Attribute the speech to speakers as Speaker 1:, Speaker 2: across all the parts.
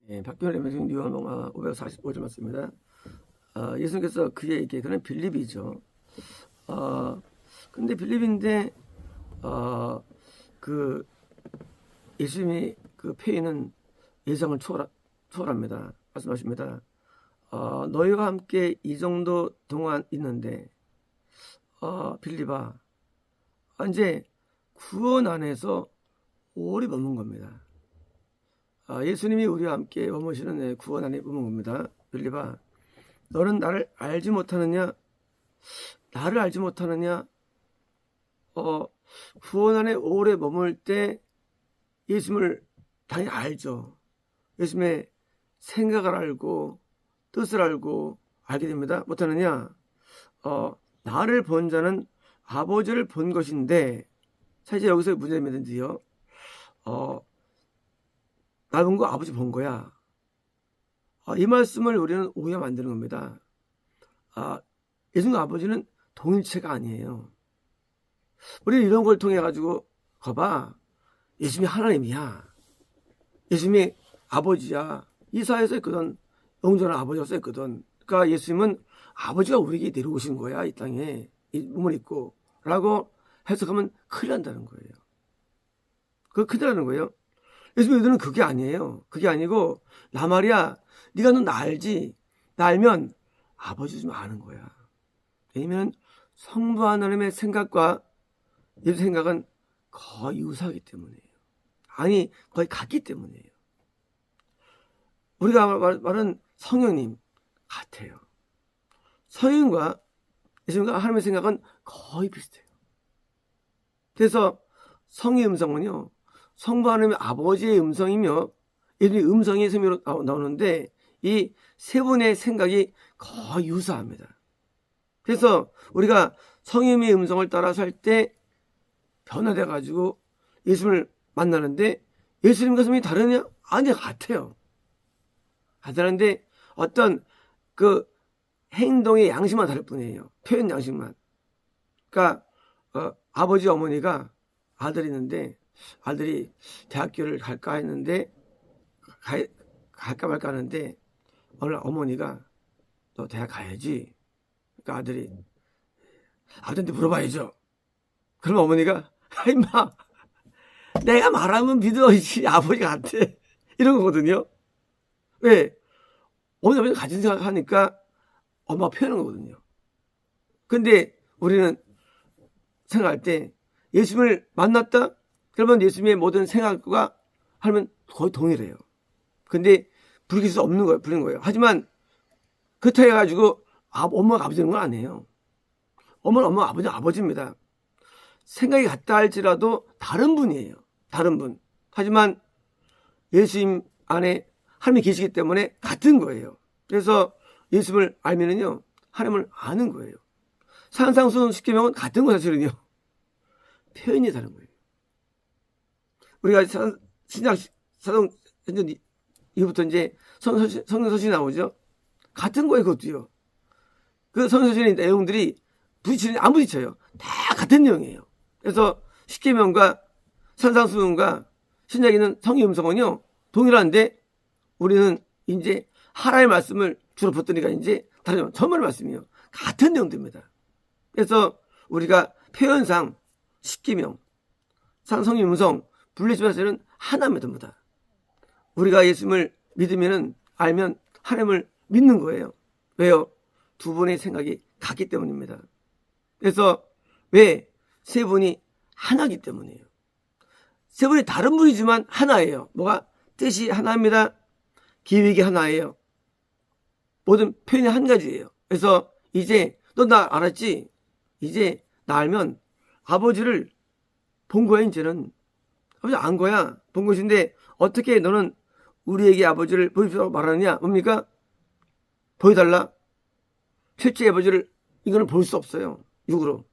Speaker 1: 박경래 선생님 요한복음 545절 맞습니다. 예수님께서 그에게 그는 빌립이죠. 근데 빌립인데 그 예수님이 그 표현은 예상을 초월합니다. 말씀하십니다. 너희와 함께 이 정도 동안 있는데 빌립아 이제 구원 안에서 오래 머문 겁니다. 예수님이 우리와 함께 머무시는 구원 안에 머문 겁니다. 빌립아 너는 나를 알지 못하느냐? 나를 알지 못하느냐? 구원 안에 오래 머물 때 예수님을 당연히 알죠. 예수님의 생각을 알고 뜻을 알고 알게 됩니다. 못하느냐? 나를 본 자는 아버지를 본 것인데 사실 여기서 문제점이든지요. 나 본 거 아버지 본 거야. 이 말씀을 우리는 오해 만드는 겁니다. 예수님과 아버지는 동일체가 아니에요. 우리는 이런 걸 통해 가지고 거봐 예수님이 하나님이야. 예수님이 아버지야. 이사에서 했거든. 영존한 아버지가 썼거든. 그러니까 예수님은 아버지가 우리에게 내려오신 거야. 이 땅에 이 몸을 입고 라고 해석하면 큰일 난다는 거예요. 그거 큰일 나는 거예요. 예수님은 그게 아니에요. 그게 아니고 나 말이야. 네가 나 알지. 나 알면 아버지 좀 아는 거야. 왜냐면 성부 하나님의 생각과 예수 생각은 거의 유사하기 때문이에요. 아니 거의 같기 때문이에요. 우리가 말하는 성령님 같아요. 성령과 예수님과 하나님의 생각은 거의 비슷해요. 그래서 성의 음성은요. 성부 하나님의 아버지의 음성이며 예수님의 음성이 세미로 나오는데 이 세 분의 생각이 거의 유사합니다. 그래서 우리가 성령의 음성을 따라 살 때 변화돼 가지고 예수님을 만나는데 예수님과 성령이 다르냐? 아니 같아요. 다른데 어떤 그 행동의 양식만 다를 뿐이에요. 표현 양식만. 그러니까 아버지 어머니가 아들이 있는데 아들이 대학교를 갈까 했는데 갈까 말까 하는데 오늘 어머니가 너 대학 가야지. 그러니까 아들이 아들한테 물어봐야죠. 그러면 어머니가 임마 내가 말하면 믿어야지 아버지 같아. 이런 거거든요. 왜? 어머니가 가진 생각하니까 엄마가 표현한 거거든요. 근데 우리는 생각할 때 예수님을 만났다? 그러면 예수님의 모든 생각과 하면 거의 동일해요. 근데 부르길 수 없는 거예요. 부르는 거예요. 하지만 그렇다 해가지고 엄마가 아버지 되는 건 아니에요. 엄마는 엄마, 아버지는 아버지입니다. 생각이 같다 할지라도 다른 분이에요. 다른 분. 하지만 예수님 안에 하나님이 계시기 때문에 같은 거예요. 그래서 예수님을 알면은요, 하나님을 아는 거예요. 산상수훈 10계명은 같은 거 사실은요. 표현이 다른 거예요. 우리가 신약 사도행전 이후부터 이제 성경서신이 나오죠. 같은 거예요, 그것도요. 그 성경서신의 내용들이 부딪히는 안 부딪혀요. 다 같은 내용이에요. 그래서 10계명과 산상수훈과 신약에 있는 성의 음성은요, 동일한데 우리는 이제 하나님의 말씀을 주로 붙드니까 이제 다른 전문의 말씀이요. 같은 내용들입니다. 그래서 우리가 표현상 10계명, 성의 음성, 분리시면서는 하나입니다, 전부 다. 우리가 예수님을 믿으면 알면 하나님을 믿는 거예요. 왜요? 두 분의 생각이 같기 때문입니다. 그래서 왜? 세 분이 하나이기 때문이에요. 세 분이 다른 분이지만 하나예요. 뭐가? 뜻이 하나입니다. 계획이 하나예요. 모든 표현이 한 가지예요. 그래서 이제 너 나 알았지? 이제 나 알면 아버지를 본 거야. 이제는 아버지 안 거야. 본 것인데 어떻게 너는 우리에게 아버지를 보여주라고 말하느냐? 뭡니까? 보여달라. 실제 아버지를 이거는 볼 수 없어요. 육으로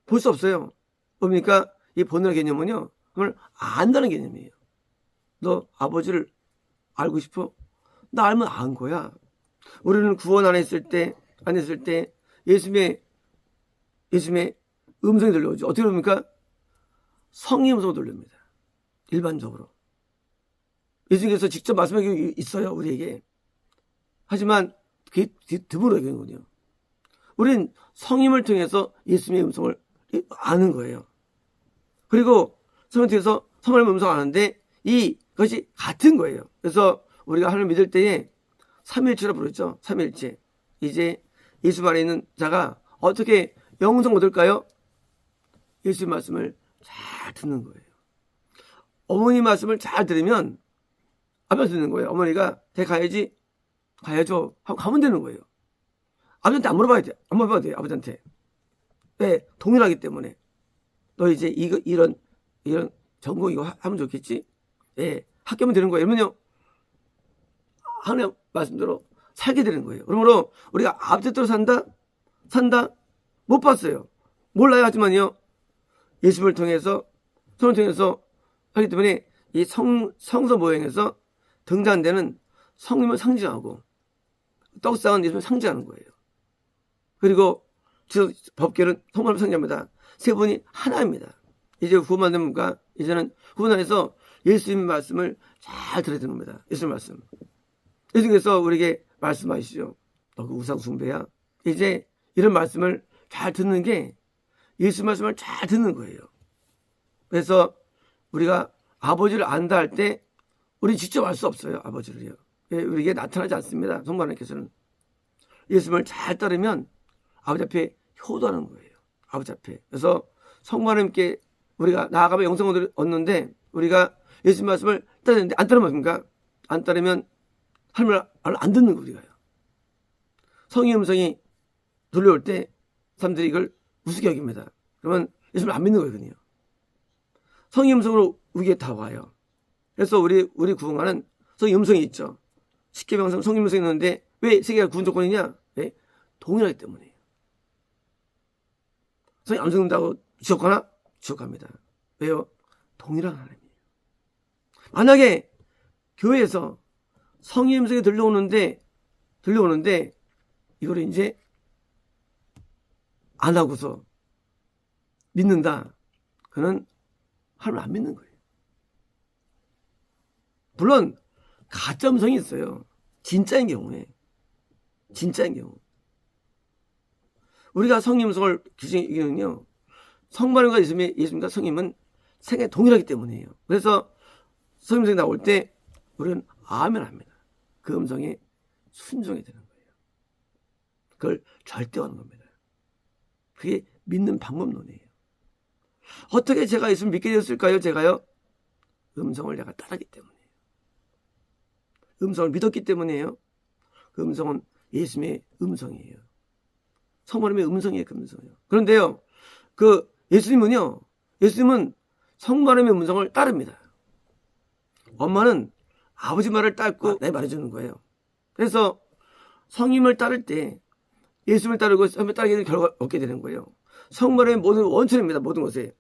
Speaker 1: 볼 수 없어요. 뭡니까? 이 본의 개념은요, 그걸 안다는 개념이에요. 너 아버지를 알고 싶어? 나 알면 안 거야. 우리는 구원 안 했을 때 예수님의 음성이 들려오죠. 어떻게 들립니까? 성의 음성이 들립니다. 일반적으로. 예수님께서 직접 말씀하고 있어요, 우리에게. 하지만 그게 드물어요. 우린 성임을 통해서 예수님의 음성을 아는 거예요. 그리고 성임을 통해서 성령의 음성을 아는데 이것이 같은 거예요. 그래서 우리가 하나님을 믿을 때에 삼위일체로 부르죠. 삼위일체. 이제 예수 안에 있는 자가 어떻게 영성 얻을까요? 예수의 말씀을 잘 듣는 거예요. 어머니 말씀을 잘 들으면 아버지 듣는 거예요. 어머니가 가야지, 가야죠 하고 가면 되는 거예요. 아버지한테 안 물어봐야 돼. 안 물어봐도 돼요. 아버지한테. 왜? 동일하기 때문에. 너 이제 이런 전공 이거 하면 좋겠지? 예, 학교면 되는 거예요. 이러면요, 하나님 말씀대로 살게 되는 거예요. 그러므로 우리가 아버지 뜻대로 산다? 못 봤어요. 몰라요. 하지만요, 예수를 통해서, 성을 통해서 하기 때문에 이 성서 모형에서 등장되는 성님을 상징하고 떡상은 예수님을 상징하는 거예요. 그리고 법계는 성령을 상징합니다. 세 분이 하나입니다. 이제 구원받는 분과 이제는 구원 안에서 예수님 말씀을 잘 들어야 되는 겁니다. 예수님 말씀. 예수님께서 우리에게 말씀하시죠. 너 그 우상 숭배야. 이제 이런 말씀을 잘 듣는 게 예수 말씀을 잘 듣는 거예요. 그래서 우리가 아버지를 안다 할 때 우리 직접 알 수 없어요. 아버지를요. 우리에게 나타나지 않습니다. 성부 하나님께서는. 예수님을 잘 따르면 아버지 앞에 효도하는 거예요. 아버지 앞에. 그래서 성부 하나님께 우리가 나아가면 영생을 얻는데 우리가 예수님 말씀을 따르는데 안 따르면 뭡니까? 안 따르면 하나님을 안 듣는 거 우리가요. 성의 음성이 들려올 때 사람들이 이걸 우습게 여깁니다. 그러면 예수님을 안 믿는 거거든요. 성의 음성으로 우리에게 다 와요. 그래서 우리 구원하는 성의 음성이 있죠. 십계명상 성의 음성이 있는데 왜 세계가 구원 조건이냐? 왜? 동일하기 때문이에요. 성의 안 듣는다고 지옥가나? 지옥갑니다. 왜요? 동일한 하나님이에요. 만약에 교회에서 성의 음성이 들려오는데 이거를 이제 안 하고서 믿는다. 그는 하나님을 안 믿는 거예요. 물론 가짜 음성이 있어요. 진짜인 경우. 우리가 성의 음성을 규정하기는요, 성만과 예수님과 성임은 생애 동일하기 때문이에요. 그래서 성의 음성이 나올 때 우리는 아멘 합니다. 그 음성에 순종이 되는 거예요. 그걸 절대화하는 겁니다. 그게 믿는 방법론이에요. 어떻게 제가 예수를 믿게 되었을까요? 제가요? 음성을 내가 따르기 때문이에요. 음성을 믿었기 때문이에요. 그 음성은 예수님의 음성이에요. 성모님의 음성이에요. 그 음성이에요. 그런데요, 예수님은 성모님의 음성을 따릅니다. 엄마는 아버지 말을 따르고 내 말해주는 거예요. 그래서 성임을 따를 때 예수님을 따르고 성임을 따르게 되는 결과가 얻게 되는 거예요. 성모님의 모든 원천입니다. 모든 것에.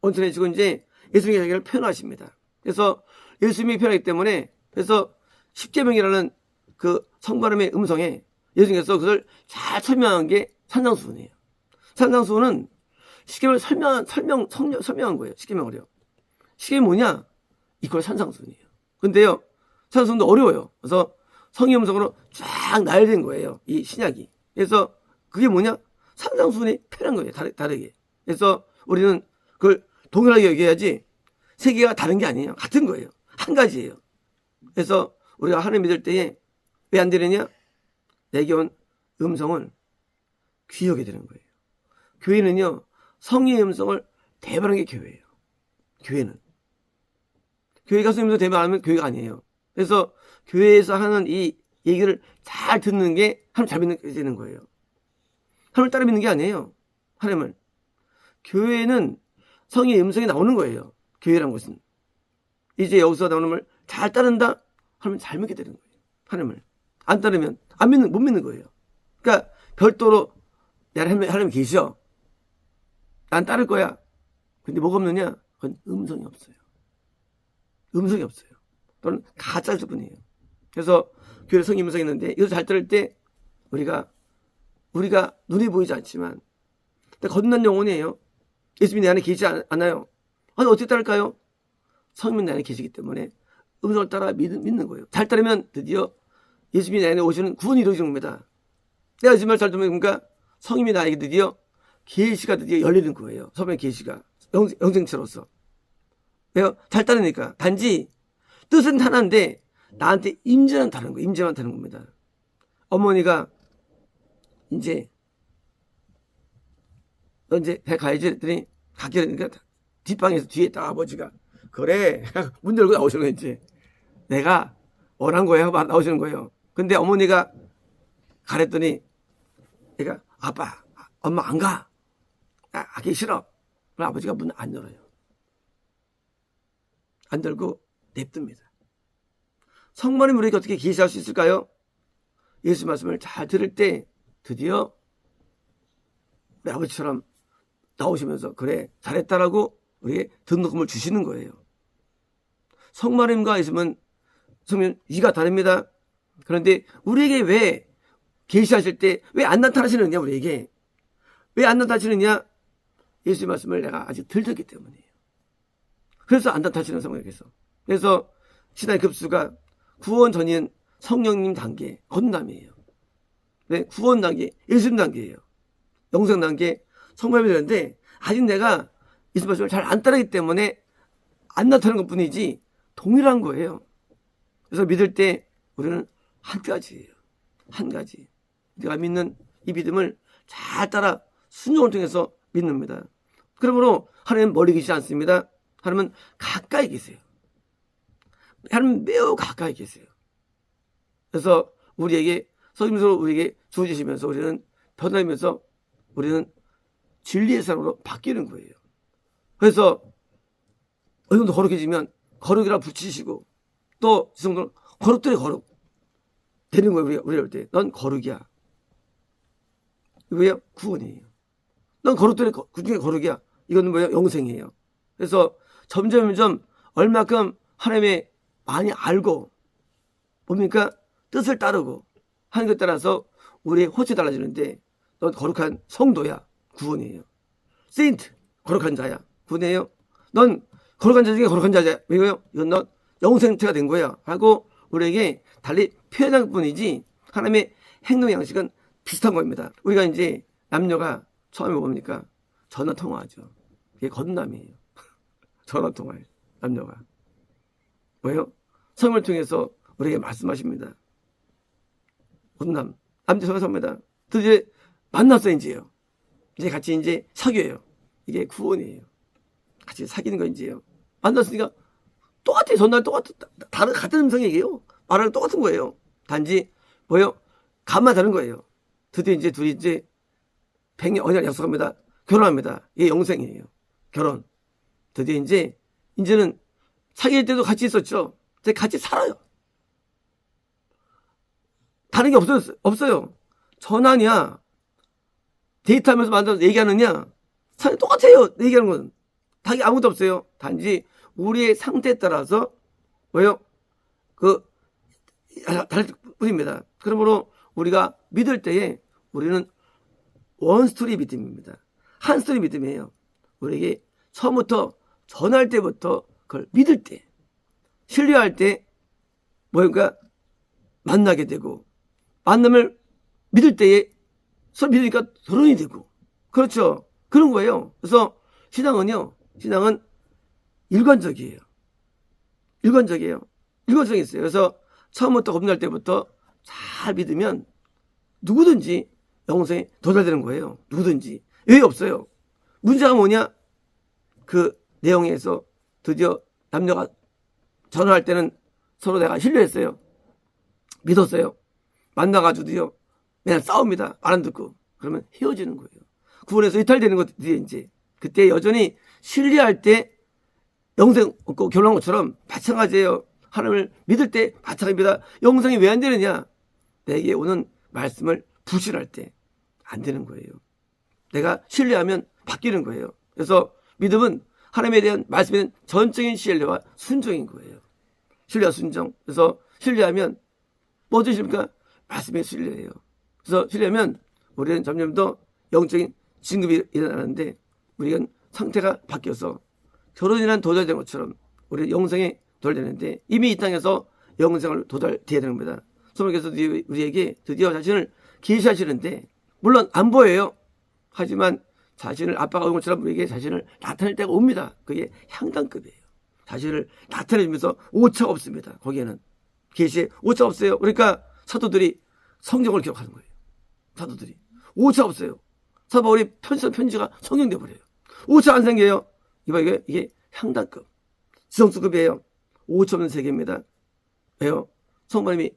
Speaker 1: 원천해지고 이제 예수님의 자기를 표현하십니다. 그래서 예수님이 표현하기 때문에 그래서 십계명이라는 그 성모님의 음성에 예수님께서 그걸 잘 설명한 게 산상수훈이에요. 산상수훈은 십계명을 설명한 거예요. 십계명을요. 십계명이 뭐냐? 이걸 산상수훈이에요. 근데요, 산상수훈도 어려워요. 그래서 성의 음성으로 쫙 나열된 거예요. 이 신약이. 그래서 그게 뭐냐? 산상수훈이 표현한 거예요. 다르게. 그래서 우리는 그걸 동일하게 여겨야지 세 개가 다른 게 아니에요. 같은 거예요. 한 가지예요. 그래서 우리가 하나님 믿을 때에 왜 안 되느냐? 내게 온 음성을 귀하게 되는 거예요. 교회는요, 성의 음성을 대변하는 게 교회예요. 교회는. 교회가 성의 음성을 대변하면 교회가 아니에요. 그래서 교회에서 하는 이 얘기를 잘 듣는 게 하나님 잘 믿는 게 되는 거예요. 하나님을 따라 믿는 게 아니에요. 하나님을. 교회는 성의 음성이 나오는 거예요. 교회란 것은. 이제 여기서 나오는 걸 잘 따른다? 하나님 잘 믿게 되는 거예요. 하나님을. 안 따르면 못 믿는 거예요. 그러니까 별도로 내 하나님 계셔. 난 따를 거야. 근데 뭐가 없느냐? 그건 음성이 없어요. 음성이 없어요. 또는 가짜일 뿐이에요. 그래서 교회 성의 음성이 있는데 이거 잘 따를 때 우리가 눈에 보이지 않지만 거듭난 영혼이에요. 예수님이 내 안에 계시지 않아요. 아니 어떻게 따를까요? 성령이 내 안에 계시기 때문에 음성을 따라 믿는 거예요. 잘 따르면 드디어 예수님이 내 안에 오시는 구원이 이루어지는 겁니다. 내가 정말 잘 들으면 그러니까 성님이 나에게 드디어 계시가 드디어 열리는 거예요. 섬의 계시가 영생체로서. 왜요? 잘 따르니까. 단지 뜻은 하나인데 나한테 임재만 다른 거예요. 임재만 다른 겁니다. 어머니가 이제 너 이제 배 가야지 했더니 가기니까 뒷방에서 뒤에 딱 아버지가 그래 문 열고 나오시는 거예요. 이제 내가 원한 거예요. 나오시는 거예요. 근데 어머니가 가랬더니 내가 아빠 엄마 안 가. 가기 싫어. 그럼 아버지가 문 안 열어요. 안 열고 냅둡니다. 성모님 우리에게 어떻게 계시할 수 있을까요? 예수 말씀을 잘 들을 때 드디어 우리 아버지처럼 나오시면서 그래 잘했다라고 우리에게 등록금을 주시는 거예요. 성모님과 예수님은 이가 다릅니다. 그런데 우리에게 왜 계시하실 때 왜 안 나타나시느냐 우리에게 왜 안 나타나시느냐 예수의 말씀을 내가 아직 덜 듣기 때문이에요. 그래서 안 나타나시는 성령께서. 그래서 신앙의 급수가 구원 전인 성령님 단계 건담이에요. 네, 구원 단계 예수님 단계예요. 영생 단계 성령이 되는데 아직 내가 예수 말씀을 잘 안 따르기 때문에 안 나타나는 것뿐이지 동일한 거예요. 그래서 믿을 때 우리는 한 가지예요. 한 가지. 내가 믿는 이 믿음을 잘 따라 순종을 통해서 믿습니다. 그러므로 하나님은 멀리 계시지 않습니다. 하나님은 가까이 계세요. 하나님은 매우 가까이 계세요. 그래서 우리에게 성령으로 우리에게 주어지시면서 우리는 변화하면서 우리는 진리의 사람으로 바뀌는 거예요. 그래서 어느 정도 거룩해지면 거룩이라 붙이시고 또 이 정도는 거룩들의 거룩 되는 거예요. 우리가 볼 때 넌 거룩이야. 이거예요? 구원이에요. 넌 거룩들의 그중에 거룩이야. 이거는 뭐예요? 영생이에요. 그래서 점점 얼마큼 하나님의 많이 알고 뭡니까? 뜻을 따르고 하는 것 따라서 우리의 호칭이 달라지는데 넌 거룩한 성도야. 구원이에요. 세인트 거룩한 자야. 구원이에요. 넌 거룩한 자 중에 거룩한 자야. 왜요? 이건 넌 영생체가 된 거야. 하고 우리에게 달리 표현할 뿐이지 하나님의 행동 양식은 비슷한 겁니다. 우리가 이제 남녀가 처음에 뭡니까? 전화 통화하죠. 이게 건담이에요. 전화 통화예요. 남녀가. 뭐예요? 성을 통해서 우리에게 말씀하십니다. 건담. 남자 전화합니다. 드디어 만났어 이제요. 이제 같이 이제 사귀어요. 이게 구원이에요. 같이 사귀는 거 이제요. 만났으니까 똑같아요. 전날 다른 같은 음성 얘기예요. 말하는 똑같은 거예요. 단지 뭐예요? 감만 다른 거예요. 드디어 이제 둘이 이제 100년 언약 약속합니다. 결혼합니다. 이게 영생이에요. 결혼. 드디어 이제는 사귈 때도 같이 있었죠. 이제 같이 살아요. 다른 게 없어요. 전화냐, 데이트하면서 만나서 얘기하느냐, 사실 똑같아요. 얘기하는 건. 다른 게 아무것도 없어요. 단지 우리의 상태에 따라서 뭐예요? 다를 뿐입니다. 그러므로 우리가 믿을 때에 우리는 원 스토리 믿음입니다. 한 스토리 믿음이에요. 우리에게 처음부터 전할 때부터 그걸 믿을 때, 신뢰할 때 뭐니까 만나게 되고 만남을 믿을 때에 서로 믿으니까 결혼이 되고 그렇죠. 그런 거예요. 그래서 신앙은 일관적이에요. 일관성이 있어요. 그래서 처음부터 겁날 때부터 잘 믿으면 누구든지 영생에 도달되는 거예요. 누구든지. 왜 없어요? 문제가 뭐냐? 그 내용에서 드디어 남녀가 전화할 때는 서로 내가 신뢰했어요. 믿었어요. 만나가지고 드디어 맨날 싸웁니다. 말 안 듣고. 그러면 헤어지는 거예요. 구원에서 이탈되는 것 드디어 이제. 그때 여전히 신뢰할 때 영생 얻고 결혼한 것처럼 마찬가지예요. 하나님을 믿을 때 마찬가지입니다. 영생이 왜 안 되느냐? 내게 오는 말씀을 부실할 때 안 되는 거예요. 내가 신뢰하면 바뀌는 거예요. 그래서 믿음은 하나님에 대한 말씀에 대한 전적인 신뢰와 순종인 거예요. 신뢰와 순종. 그래서 신뢰하면 뭐 주십니까? 말씀에 신뢰해요. 그래서 신뢰하면 우리는 점점 더 영적인 진급이 일어나는데 우리가 상태가 바뀌어서 결혼이란 도달된 것처럼 우리 영생에 도달되는데 이미 이 땅에서 영생을 도달돼야 되는 겁니다. 성령께서 우리에게 드디어 자신을 계시하시는데 물론 안 보여요. 하지만 자신을 아빠가 온 것처럼 우리에게 자신을 나타낼 때가 옵니다. 그게 향단급이에요. 자신을 나타내면서 오차가 없습니다. 거기에는 계시에 오차 없어요. 그러니까 사도들이 성경을 기록하는 거예요. 사도들이 오차 없어요. 사도 바울이 편지가 성경돼 버려요. 오차 안 생겨요. 이게 향단급, 지성수급이에요. 오차 없는 세계입니다. 왜요? 성령님이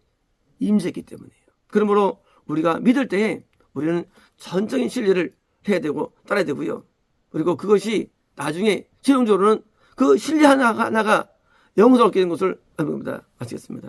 Speaker 1: 임재했기 때문이에요. 그러므로 우리가 믿을 때에 우리는 전적인 신뢰를 해야 되고 따라야 되고요. 그리고 그것이 나중에 최종적으로는 그 신뢰 하나가 영광스럽게 되는 것을 알는 겁니다. 아시겠습니다.